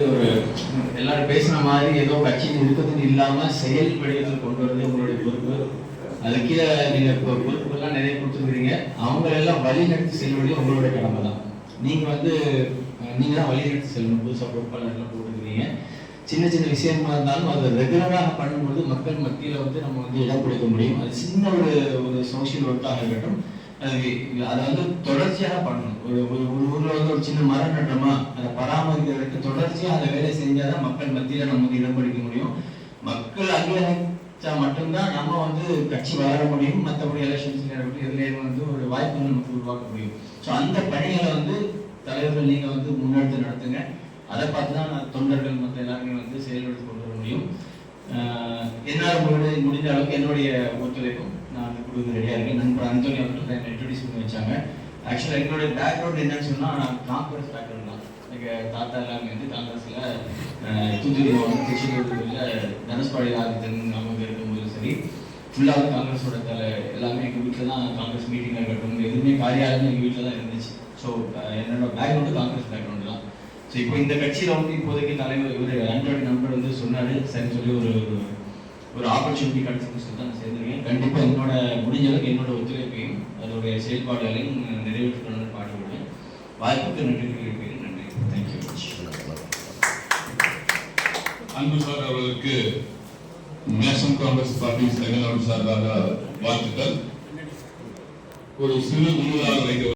ஒரு எல்லாரும் பேசுன மாதிரி ஏதோ கட்சியில் இருக்கிறது இல்லாம செயல்படுகிறது கொண்டு வரது உங்களுடைய பொறுப்பு. அதுக்கே நீங்க பொறுப்புகள்லாம் நிறைய கொடுத்துருக்கீங்க. அவங்க எல்லாம் வழி நடத்தி செல்வது உங்களுடைய கடமை தான். நீங்க நீங்க தான் வழி நடத்தி செல்லணும். புதுசாக பொறுப்பாளர்லாம் போட்டுக்கிறீங்க. சின்ன சின்ன விஷயமா இருந்தாலும் அதை ரெகுலராக பண்ணும்போது மக்கள் மத்தியில் நம்ம இடம் கொடுக்க முடியும். அது சின்ன ஒரு சோசியல் ஒர்க்காக இருக்கட்டும், அதை தொடர்ச்சியாக பண்ணணும். ஒரு ஊர்ல ஒரு சின்ன மரம் நட்டோமா, அதை பராமரிக்கிறதுக்கு தொடர்ச்சியாக அந்த வேலை செஞ்சாதான் மக்கள் மத்தியில நம்ம இடம் பிடிக்க முடியும். மக்கள் அங்கீகரிச்சா மட்டும்தான் நம்ம கட்சி வளர முடியும். மற்றபடி எலெக்ஷன்ஸ்ல இதுல ஒரு வாய்ப்புகள் நமக்கு உருவாக்க முடியும். ஸோ அந்த பணிகளை தலைவர்கள் நீங்க முன்னெடுத்து நடத்துங்க. அதை பார்த்துதான் தொண்டர்கள் மற்ற எல்லாருமே செயல்படுத்தி கொண்டு வர முடியும். என்னால் முடிஞ்ச அளவுக்கு என்னுடைய ஒத்துழைப்பும் நான் கொடுக்க ரெடியாக இருக்கேன். நண்பர் அந்தோனி அவர்கள் என்னை இன்ட்ரடியூஸ் பண்ணி வச்சாங்க. ஆக்சுவலாக என்னுடைய பேக்ரவுண்ட் என்னன்னு சொன்னால், நான் காங்கிரஸ் பேக்ரவுண்ட் தான். எங்கள் தாத்தா எல்லாமே காங்கிரஸில் தூத்துக்குடி மாவட்டம் திருச்செந்தூரில் தனுஷ்பாடி ஆதித்தன் அவங்க இருக்கும்போது சரி, ஃபுல்லாக காங்கிரஸோட எல்லாமே எங்கள் வீட்டில் தான். காங்கிரஸ் மீட்டிங்காக இருக்கட்டும், எதுவுமே காரியாலயம் எங்கள் வீட்டில் தான் இருந்துச்சு. ஸோ என்னோட பேக்ரவுண்டு காங்கிரஸ் பேக்ரவுண்டு தான். ஸோ இப்போ இந்த கட்சியில் இப்போதைக்கு தலைவர் இவர் ஆண்டோனி நண்பர் சொன்னார், சரின்னு சொல்லி ஒரு ஆப்பர்ச்சுனிட்டி கிடைச்சுன்னு சொல்லி தான் நான் சேர்ந்துருக்கேன். கண்டிப்பாக என்னோட முடிஞ்ச அளவுக்கு என்னோட ஒத்துழைப்பையும் அதோடைய செயல்பாடுகளையும் நிறைவேற்றணும்னு பாடுபடுவேன். வாய்ப்புக்கு நன்றி தெரிவிக்கிறேன். நன்றி. தேங்க்யூ. அன்பு சார் அவர்களுக்கு நேஷனல் காங்கிரஸ் பார்ட்டி தமிழ்நாடு சார்பாக வாழ்த்துக்கள். ஒரு சிறு முன்னுதாக வைக்க